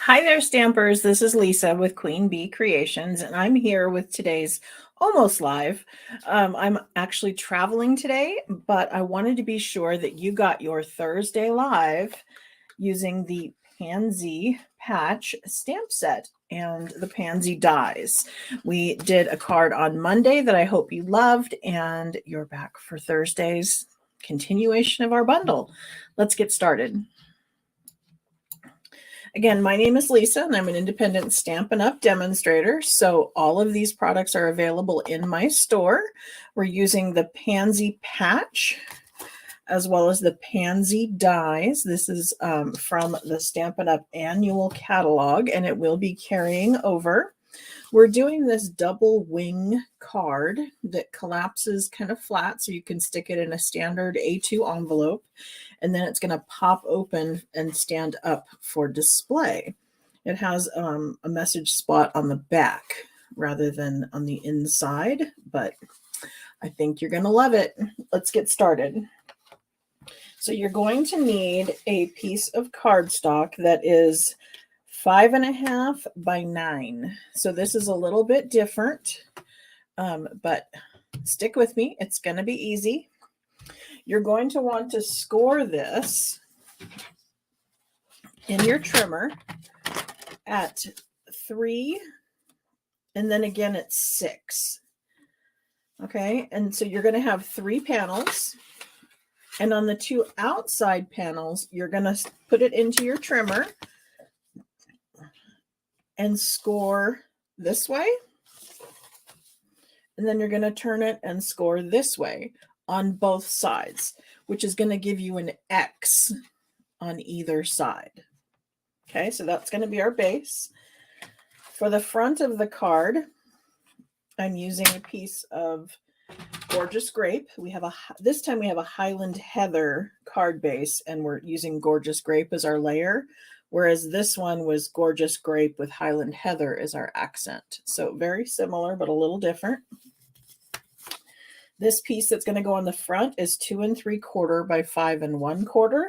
Hi there, Stampers. This is Lisa with Queen Bee Creations, and I'm here with today's almost live. I'm actually traveling today, but I wanted to be sure that you got your Thursday live using the Pansy Patch stamp set and the Pansy dies. We did a card on Monday that I hope you loved, and you're back for Thursday's continuation of our bundle. Let's get started. Again, my name is Lisa, and I'm an independent Stampin' Up! Demonstrator, so all of these products are available in my store. We're using the Pansy Patch as well as the Pansy dies. This is from the Stampin' Up! Annual catalog, and it will be carrying over. We're doing this double wing card that collapses kind of flat, so you can stick it in a standard A2 envelope, and then it's going to pop open and stand up for display. It has a message spot on the back rather than on the inside, but I think you're going to love it. Let's get started. So you're going to need a piece of cardstock that is 5.5 by 9. So this is a little bit different, but stick with me. It's going to be easy. You're going to want to score this in your trimmer at 3, and then again at 6. Okay, and so you're going to have 3 panels, and on the 2 outside panels, you're going to put it into your trimmer and score this way, and then you're going to turn it and score this way on both sides, which is going to give you an X on either side. Okay, so that's going to be our base. For the front of the card, I'm using a piece of Gorgeous Grape. This time we have a Highland Heather card base, and we're using Gorgeous Grape as our layer, whereas this one was Gorgeous Grape with Highland Heather as our accent. So very similar, but a little different. This piece that's going to go on the front is 2 3/4 by 5 1/4.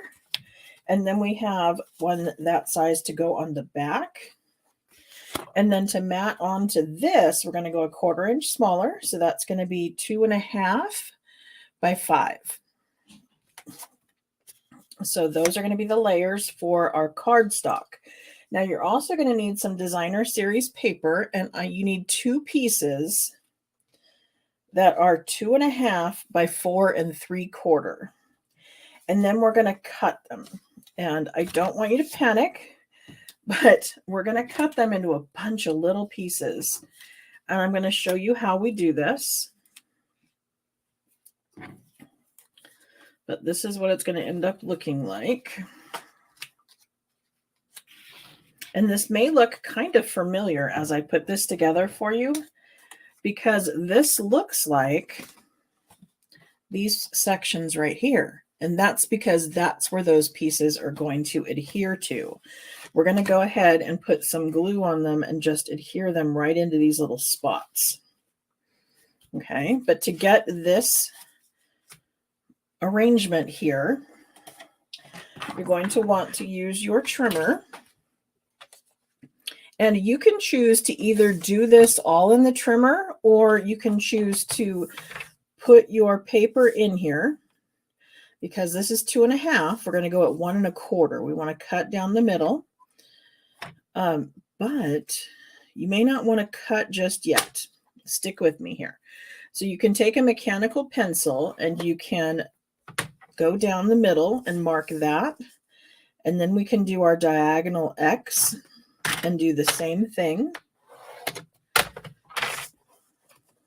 And then we have one that size to go on the back. And then to mat onto this, we're going to go 1/4 inch smaller. So that's going to be 2.5 by 5. So those are going to be the layers for our cardstock. Now you're also going to need some designer series paper, and you need 2 pieces that are 2.5 by 4 3/4. And then we're going to cut them. And I don't want you to panic, but we're going to cut them into a bunch of little pieces. And I'm going to show you how we do this. But this is what it's going to end up looking like. And this may look kind of familiar as I put this together for you, because this looks like these sections right here. And that's because that's where those pieces are going to adhere to. We're going to go ahead and put some glue on them and just adhere them right into these little spots. Okay, but to get this arrangement here, you're going to want to use your trimmer. And you can choose to either do this all in the trimmer, or you can choose to put your paper in here. Because this is 2.5, we're going to go at 1 1/4. We want to cut down the middle. But you may not want to cut just yet. Stick with me here. So you can take a mechanical pencil and you can go down the middle and mark that. And then we can do our diagonal X and do the same thing.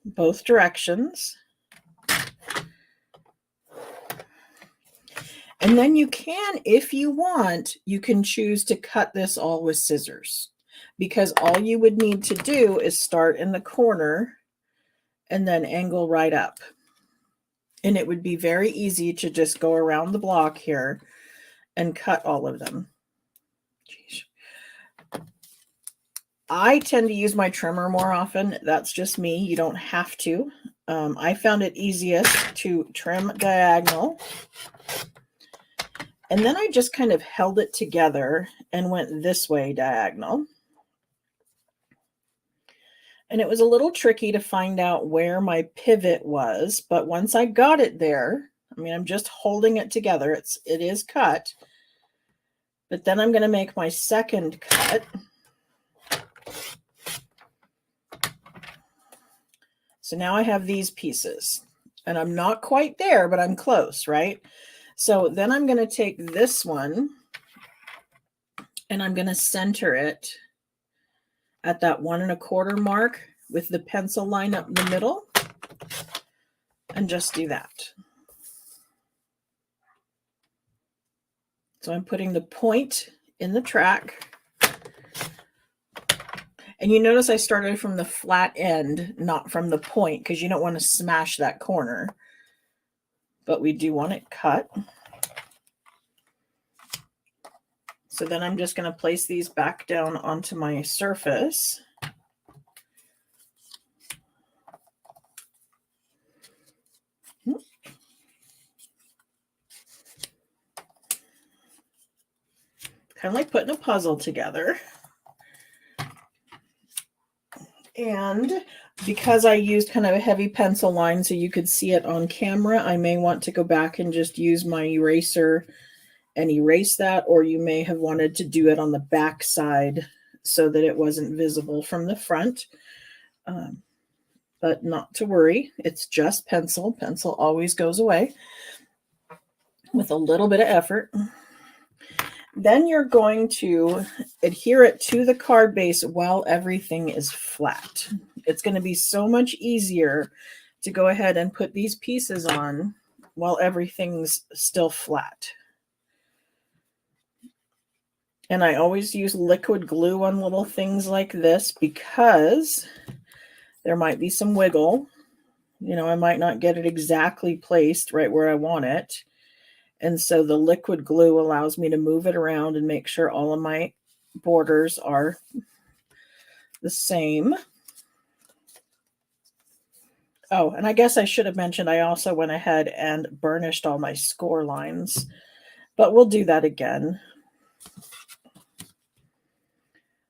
Both directions. And then you can, if you want, you can choose to cut this all with scissors, because all you would need to do is start in the corner and then angle right up. And it would be very easy to just go around the block here and cut all of them. Jeez. I tend to use my trimmer more often. That's just me. You don't have to. I found it easiest to trim diagonal. And then I just kind of held it together and went this way diagonal. And it was a little tricky to find out where my pivot was, but once I got it there, I mean, I'm just holding it together. It is cut, but then I'm going to make my second cut. So now I have these pieces, and I'm not quite there, but I'm close, right? So then I'm going to take this one and I'm going to center it at that 1 1/4 mark with the pencil line up the middle, and just do that. So I'm putting the point in the track. And you notice I started from the flat end, not from the point, because you don't want to smash that corner. But we do want it cut. So then I'm just going to place these back down onto my surface. Kind of like putting a puzzle together. And because I used kind of a heavy pencil line so you could see it on camera, I may want to go back and just use my eraser and erase that, or you may have wanted to do it on the back side so that it wasn't visible from the front. But not to worry, it's just pencil. Pencil always goes away with a little bit of effort. Then you're going to adhere it to the card base while everything is flat. It's going to be so much easier to go ahead and put these pieces on while everything's still flat. And I always use liquid glue on little things like this because there might be some wiggle. You know, I might not get it exactly placed right where I want it. And so the liquid glue allows me to move it around and make sure all of my borders are the same. Oh, and I guess I should have mentioned I also went ahead and burnished all my score lines, but we'll do that again.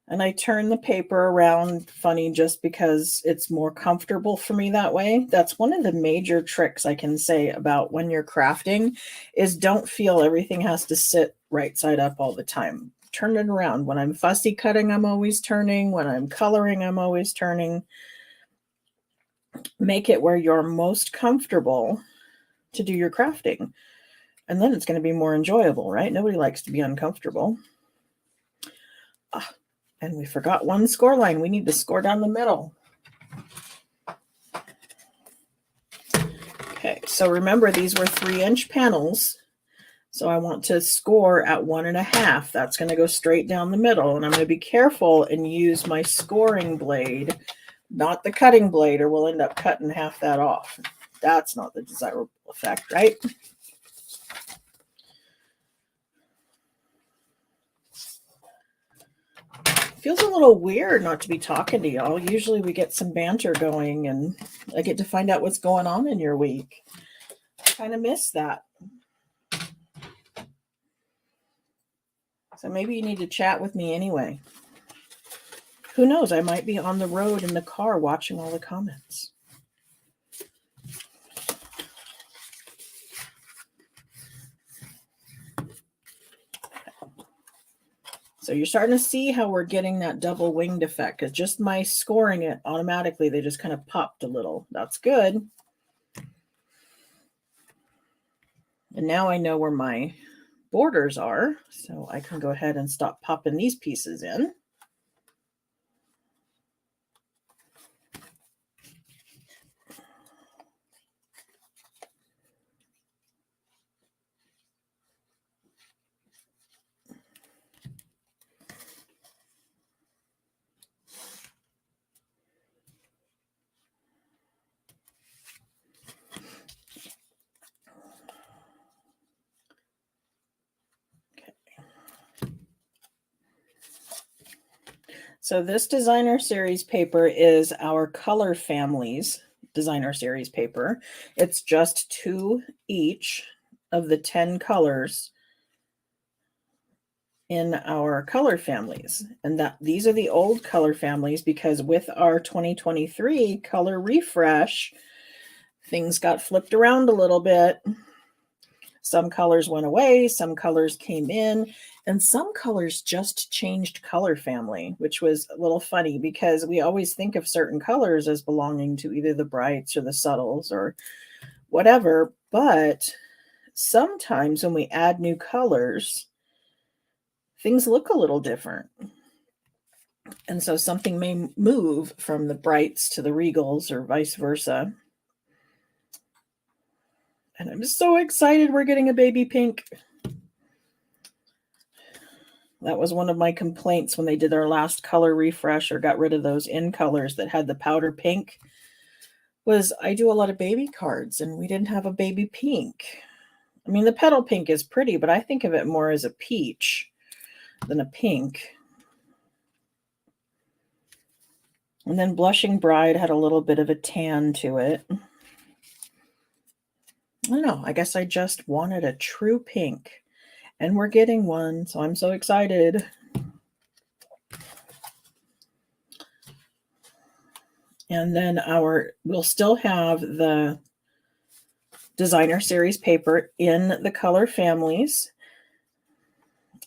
And I turn the paper around funny just because it's more comfortable for me that way. That's one of the major tricks I can say about when you're crafting is don't feel everything has to sit right side up all the time. Turn it around. When I'm fussy cutting, I'm always turning. When I'm coloring, I'm always turning. Make it where you're most comfortable to do your crafting. And then it's going to be more enjoyable, right? Nobody likes to be uncomfortable. And we forgot one score line. We need to score down the middle. Okay, so remember these were 3-inch panels. So I want to score at 1 1/2. That's going to go straight down the middle. And I'm going to be careful and use my scoring blade, not the cutting blade, or we'll end up cutting half that off. That's not the desirable effect, right? Feels a little weird not to be talking to y'all. Usually we get some banter going and I get to find out what's going on in your week. I kind of miss that. So maybe you need to chat with me anyway. Who knows? I might be on the road in the car watching all the comments. So you're starting to see how we're getting that double winged effect, because just my scoring it automatically, they just kind of popped a little. That's good. And now I know where my borders are, so I can go ahead and stop popping these pieces in. So this designer series paper is our Color Families designer series paper. It's just 2 each of the 10 colors in our color families. And that these are the old color families, because with our 2023 color refresh, things got flipped around a little bit. Some colors went away, some colors came in, and some colors just changed color family, which was a little funny because we always think of certain colors as belonging to either the brights or the subtles or whatever. But sometimes when we add new colors, things look a little different. And so something may move from the brights to the regals or vice versa. And I'm so excited we're getting a baby pink. That was one of my complaints when they did their last color refresh or got rid of those in colors that had the powder pink, was I do a lot of baby cards and we didn't have a baby pink. I mean, the petal pink is pretty, but I think of it more as a peach than a pink. And then Blushing Bride had a little bit of a tan to it. I don't know. I guess I just wanted a true pink. And we're getting one, so I'm so excited. And then we'll still have the designer series paper in the color families.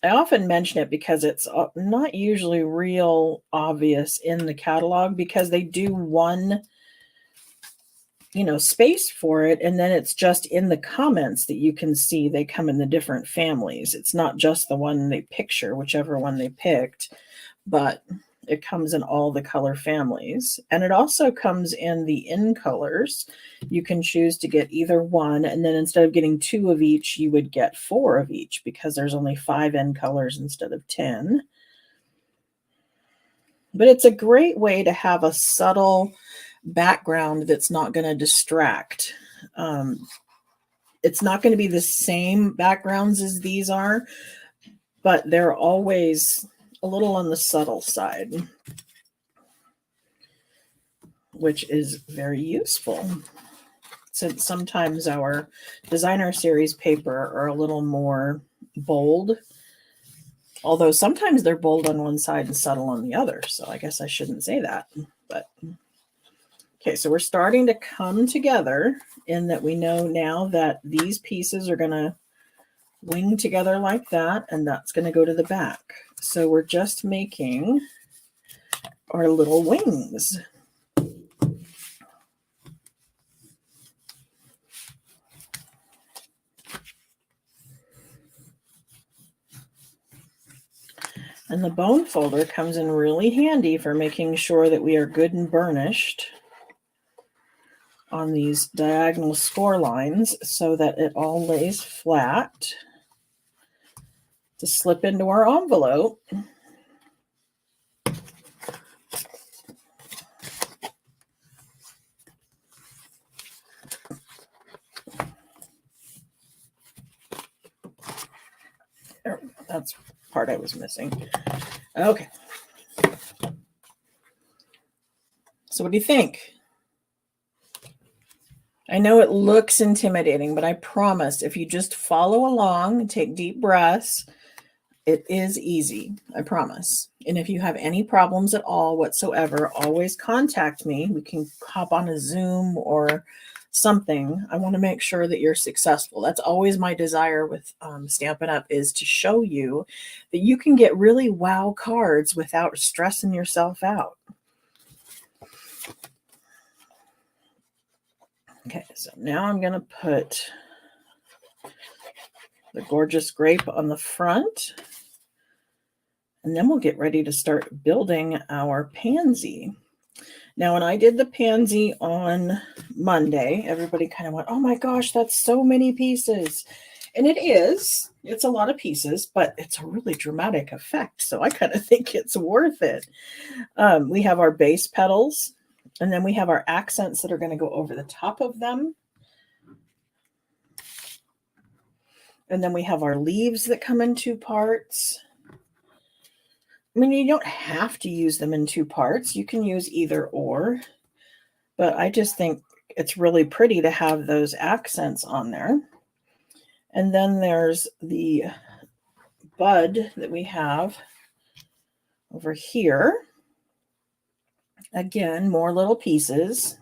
I often mention it because it's not usually real obvious in the catalog, because they do one space for it, and then it's just in the comments that you can see they come in the different families. It's not just the one they picture, whichever one they picked, but it comes in all the color families. And it also comes in the in colors. You can choose to get either one, and then instead of getting 2 of each, you would get 4 of each, because there's only 5 in colors instead of 10. But it's a great way to have a subtle background that's not going to distract. It's not going to be the same backgrounds as these are, but they're always a little on the subtle side, which is very useful, since sometimes our designer series paper are a little more bold, although sometimes they're bold on one side and subtle on the other. So I guess I shouldn't say that, but okay, so we're starting to come together in that we know now that these pieces are going to wing together like that, and that's going to go to the back. So we're just making our little wings. And the bone folder comes in really handy for making sure that we are good and burnished on these diagonal score lines so that it all lays flat to slip into our envelope. That's the part I was missing. Okay. So what do you think? I know it looks intimidating, but I promise if you just follow along and take deep breaths, it is easy. I promise. And if you have any problems at all whatsoever, always contact me. We can hop on a Zoom or something. I want to make sure that you're successful. That's always my desire with Stampin' Up, is to show you that you can get really wow cards without stressing yourself out. Okay, so now I'm going to put the gorgeous grape on the front, and then we'll get ready to start building our pansy. Now, when I did the pansy on Monday, everybody kind of went, oh my gosh, that's so many pieces. And it is. It's a lot of pieces, but it's a really dramatic effect. So I kind of think it's worth it. We have our base petals, and then we have our accents that are going to go over the top of them. And then we have our leaves that come in 2 parts. I mean, you don't have to use them in 2 parts. You can use either or, but I just think it's really pretty to have those accents on there. And then there's the bud that we have over here. Again, more little pieces.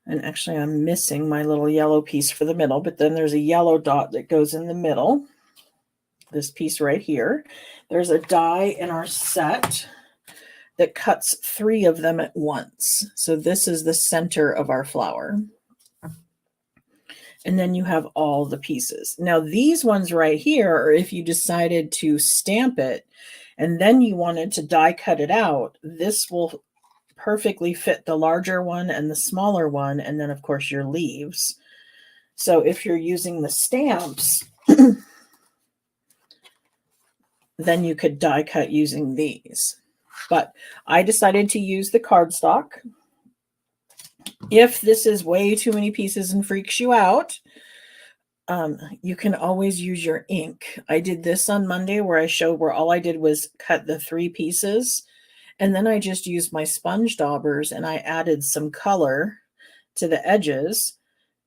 And actually, I'm missing my little yellow piece for the middle, but then there's a yellow dot that goes in the middle. This piece right here. There's a die in our set that cuts 3 of them at once. So this is the center of our flower. And then you have all the pieces. Now, these ones right here are if you decided to stamp it and then you wanted to die cut it out, this will perfectly fit the larger one and the smaller one, and then of course your leaves. So if you're using the stamps, then you could die cut using these. But I decided to use the cardstock. If this is way too many pieces and freaks you out, you can always use your ink. I did this on Monday where I showed where all I did was cut the 3 pieces. And then I just used my sponge daubers and I added some color to the edges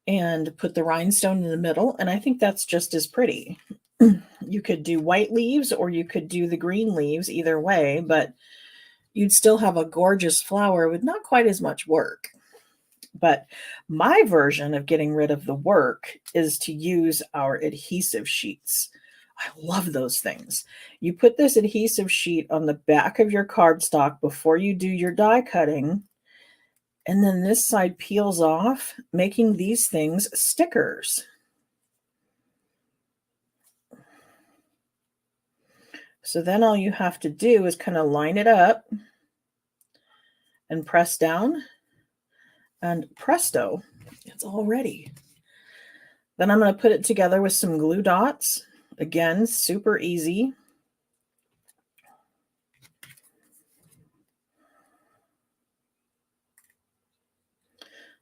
and put the rhinestone in the middle. And I think that's just as pretty. You could do white leaves or you could do the green leaves, either way, but you'd still have a gorgeous flower with not quite as much work. But my version of getting rid of the work is to use our adhesive sheets. I love those things. You put this adhesive sheet on the back of your cardstock before you do your die cutting, and then this side peels off, making these things stickers. So then all you have to do is kind of line it up and press down, and presto, it's all ready. Then I'm going to put it together with some glue dots. Again, super easy.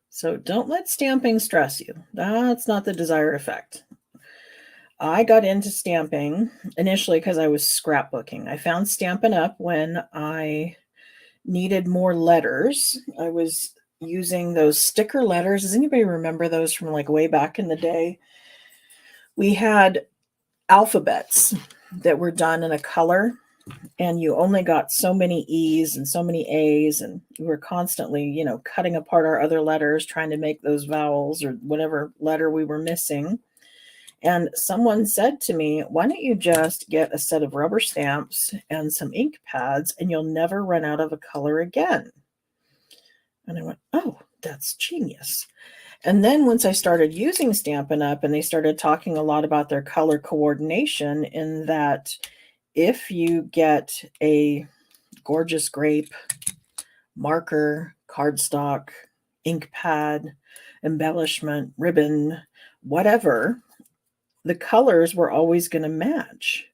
So don't let stamping stress you. That's not the desired effect. I got into stamping initially because I was scrapbooking. I found Stampin' Up when I needed more letters. I was using those sticker letters. Does anybody remember those from like way back in the day? We had alphabets that were done in a color, and you only got so many E's and so many A's, and we were constantly, cutting apart our other letters, trying to make those vowels or whatever letter we were missing. And someone said to me, why don't you just get a set of rubber stamps and some ink pads and you'll never run out of a color again? And I went, oh, that's genius. And then once I started using Stampin' Up, and they started talking a lot about their color coordination, in that if you get a gorgeous grape, marker, cardstock, ink pad, embellishment, ribbon, whatever, the colors were always going to match.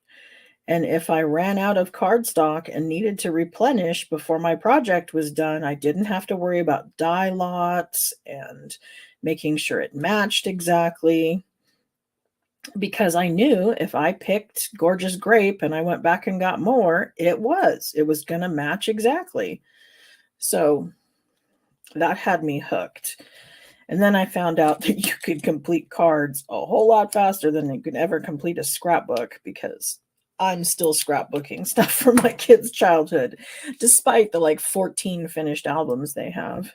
And if I ran out of cardstock and needed to replenish before my project was done, I didn't have to worry about die lots and making sure it matched exactly, because I knew if I picked gorgeous grape and I went back and got more, it was going to match exactly. So that had me hooked. And then I found out that you could complete cards a whole lot faster than you could ever complete a scrapbook, because I'm still scrapbooking stuff from my kids' childhood, despite the like 14 finished albums they have.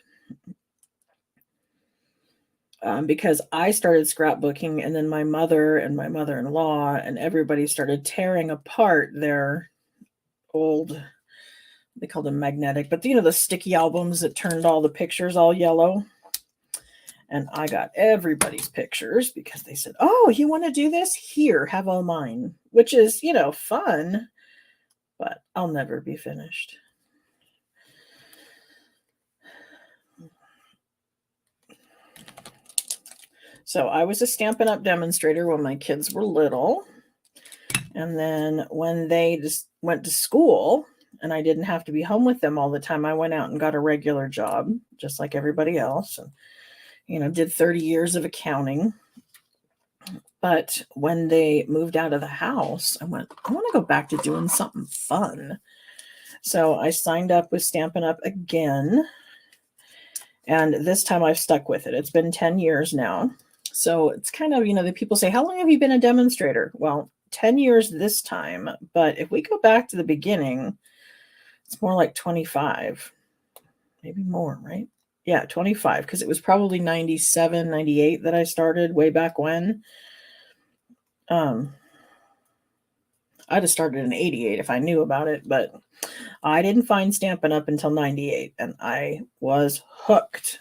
Because I started scrapbooking, and then my mother and my mother-in-law and everybody started tearing apart their old, they called them magnetic, but the sticky albums that turned all the pictures all yellow. And I got everybody's pictures because they said, oh, you want to do this? Here, have all mine, which is, fun, but I'll never be finished. So I was a Stampin' Up! Demonstrator when my kids were little. And then when they just went to school and I didn't have to be home with them all the time, I went out and got a regular job, just like everybody else. And did 30 years of accounting. But when they moved out of the house, I went, I want to go back to doing something fun. So I signed up with Stampin' Up! Again. And this time I've stuck with it. It's been 10 years now. So it's kind of, the people say, how long have you been a demonstrator? Well, 10 years this time, but if we go back to the beginning, it's more like 25, maybe more, right? Yeah, 25, because it was probably 97, 98 that I started way back when. I'd have started in 88 if I knew about it, but I didn't find Stampin' Up until 98, and I was hooked.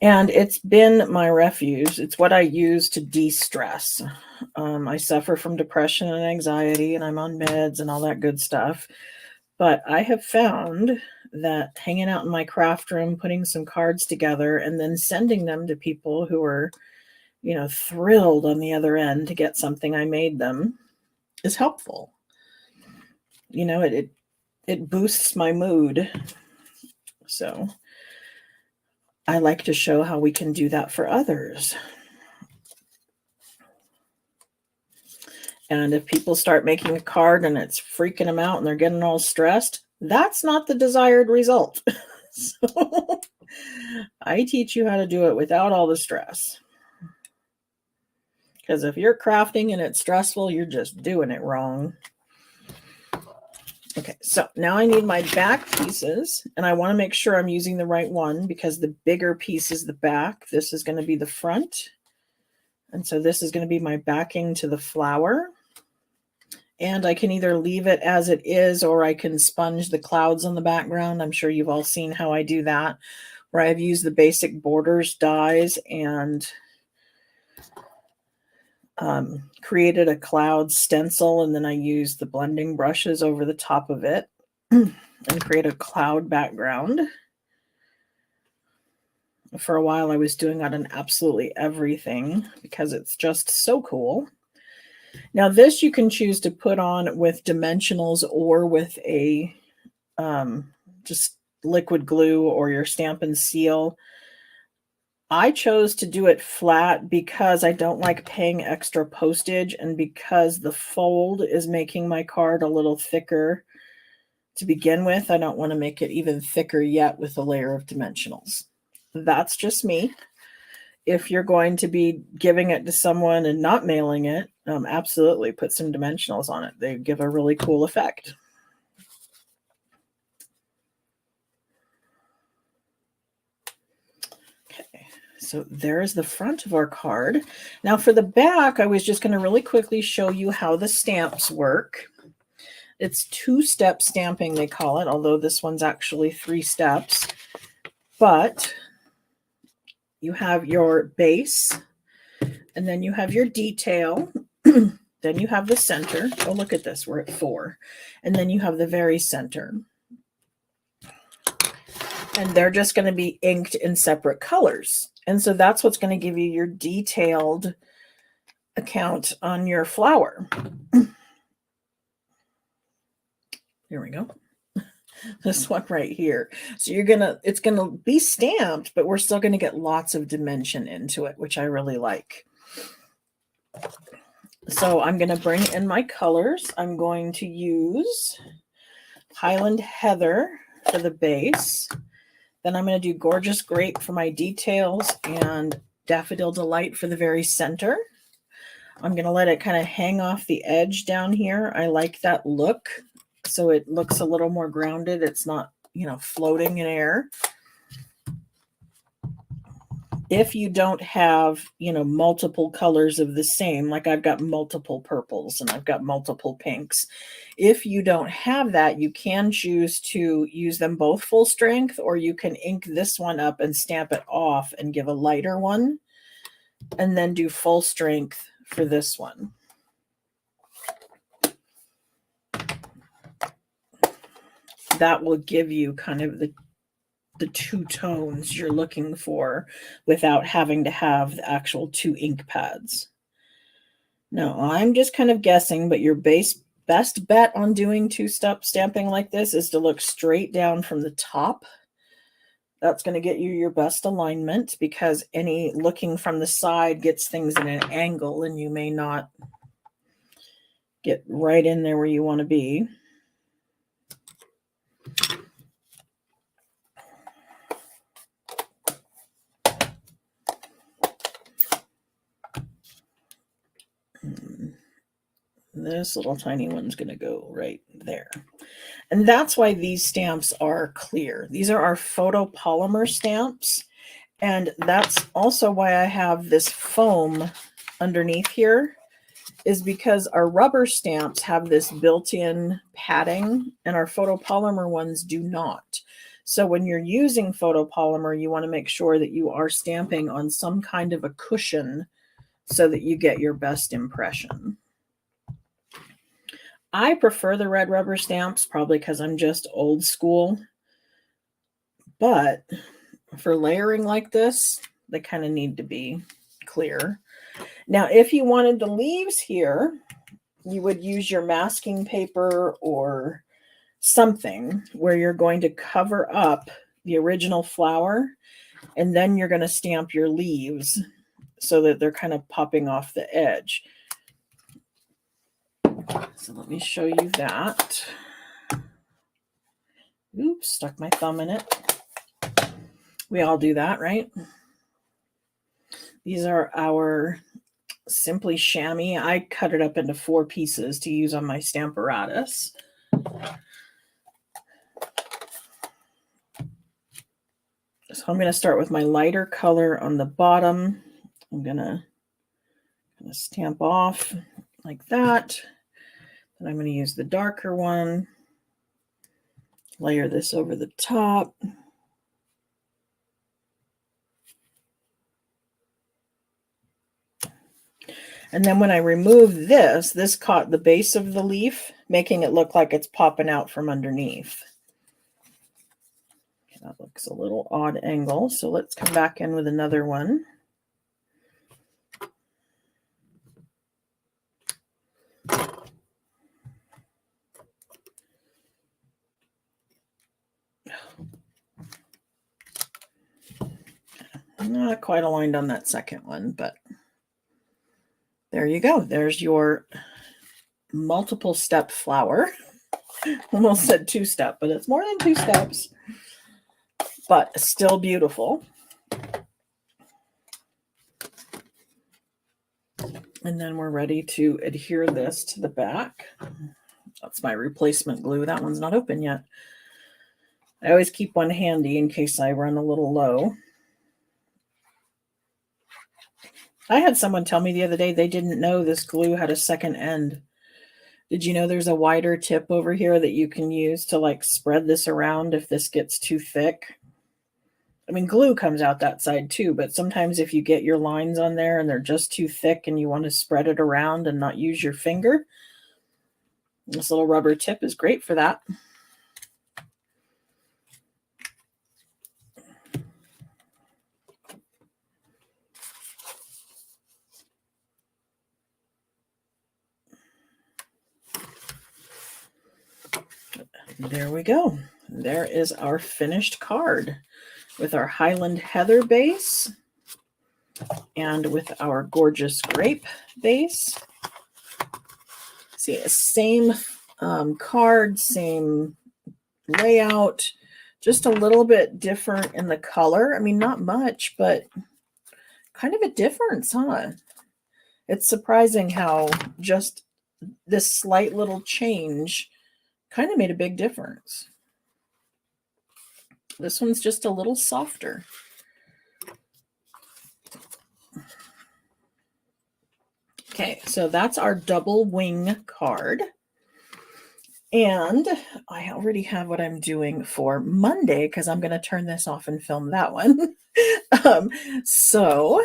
And it's been my refuge. It's what I use to de-stress. I suffer from depression and anxiety, and I'm on meds and all that good stuff. But I have found that hanging out in my craft room, putting some cards together, and then sending them to people who are, you know, thrilled on the other end to get something I made them is helpful. You know, it boosts my mood. So I like to show how we can do that for others. And if people start making a card and it's freaking them out and they're getting all stressed, that's not the desired result. So I teach you how to do it without all the stress. Because if you're crafting and it's stressful, you're just doing it wrong. Okay, so now I need my back pieces, and I want to make sure I'm using the right one because the bigger piece is the back. This is going to be the front. And so this is going to be my backing to the flower. And I can either leave it as it is, or I can sponge the clouds on the background. I'm sure you've all seen how I do that, where I've used the basic borders dies and created a cloud stencil, and then I used the blending brushes over the top of it and create a cloud background. For a while, I was doing that on absolutely everything because it's just so cool. Now, this you can choose to put on with dimensionals or with a just liquid glue or your Stampin' Seal. I chose to do it flat because I don't like paying extra postage, and because the fold is making my card a little thicker to begin with. I don't want to make it even thicker yet with a layer of dimensionals. That's just me. If you're going to be giving it to someone and not mailing it, absolutely put some dimensionals on it. They give a really cool effect. Okay, so there's the front of our card. Now for the back, I was just going to really quickly show you how the stamps work. It's 2-step stamping, they call it, although this one's actually 3 steps. But you have your base, and then you have your detail. Then you have the center. Oh, look at this. We're at 4. And then you have the very center. And they're just going to be inked in separate colors. And so that's what's going to give you your detailed account on your flower. Here we go. This one right here. So it's gonna be stamped, but we're still gonna get lots of dimension into it, which I really like. So I'm gonna bring in my colors. I'm going to use Highland Heather for the base. Then I'm gonna do Gorgeous Grape for my details and Daffodil Delight for the very center. I'm gonna let it kind of hang off the edge down here. I like that look. So it looks a little more grounded. It's not, you know, floating in air. If you don't have, you know, multiple colors of the same, like I've got multiple purples and I've got multiple pinks. If you don't have that, you can choose to use them both full strength, or you can ink this one up and stamp it off and give a lighter one, and then do full strength for this one. That will give you kind of the 2 tones you're looking for without having to have the actual 2 ink pads. Now, I'm just kind of guessing, but your best bet on doing 2-step stamping like this is to look straight down from the top. That's going to get you your best alignment, because any looking from the side gets things in an angle and you may not get right in there where you want to be. This little tiny one's going to go right there. And that's why these stamps are clear. These are our photopolymer stamps. And that's also why I have this foam underneath here, is because our rubber stamps have this built-in padding and our photopolymer ones do not. So when you're using photopolymer, you want to make sure that you are stamping on some kind of a cushion so that you get your best impression. I prefer the red rubber stamps, probably because I'm just old school. But for layering like this, they kind of need to be clear. Now, if you wanted the leaves here, you would use your masking paper or something where you're going to cover up the original flower, and then you're going to stamp your leaves so that they're kind of popping off the edge. So let me show you that. Oops, stuck my thumb in it. We all do that, right? These are our Simply Chamois. I cut it up into 4 pieces to use on my Stamparatus. So I'm going to start with my lighter color on the bottom. I'm going to stamp off like that. Then I'm going to use the darker one. Layer this over the top. And then when I remove this, this caught the base of the leaf, making it look like it's popping out from underneath. That looks a little odd angle. So let's come back in with another one. I'm not quite aligned on that second one, but there you go. There's your multiple step flower. Almost said 2-step, but it's more than 2 steps, but still beautiful. And then we're ready to adhere this to the back. That's my replacement glue. That one's not open yet. I always keep one handy in case I run a little low. I had someone tell me the other day they didn't know this glue had a second end. Did you know there's a wider tip over here that you can use to like spread this around if this gets too thick? I mean, glue comes out that side too, but sometimes if you get your lines on there and they're just too thick and you want to spread it around and not use your finger, this little rubber tip is great for that. There we go. There is our finished card with our Highland Heather base and with our gorgeous grape base. See, same card, same layout, just a little bit different in the color. I mean, not much, but kind of a difference, huh? It's surprising how just this slight little change kind of made a big difference. This one's just a little softer. Okay, so that's our double wing card. And I already have what I'm doing for Monday because I'm going to turn this off and film that one. So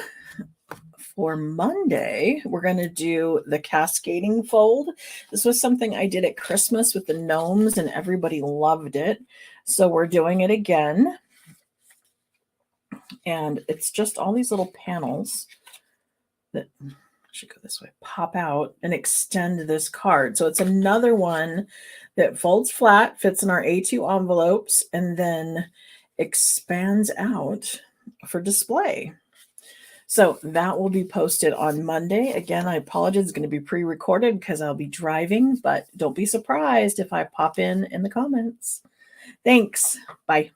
for Monday, we're going to do the cascading fold. This was something I did at Christmas with the gnomes and everybody loved it. So we're doing it again. And it's just all these little panels that should go this way, pop out and extend this card. So it's another one that folds flat, fits in our A2 envelopes, and then expands out for display. So that will be posted on Monday. Again, I apologize, it's going to be pre-recorded because I'll be driving, but don't be surprised if I pop in the comments. Thanks. Bye.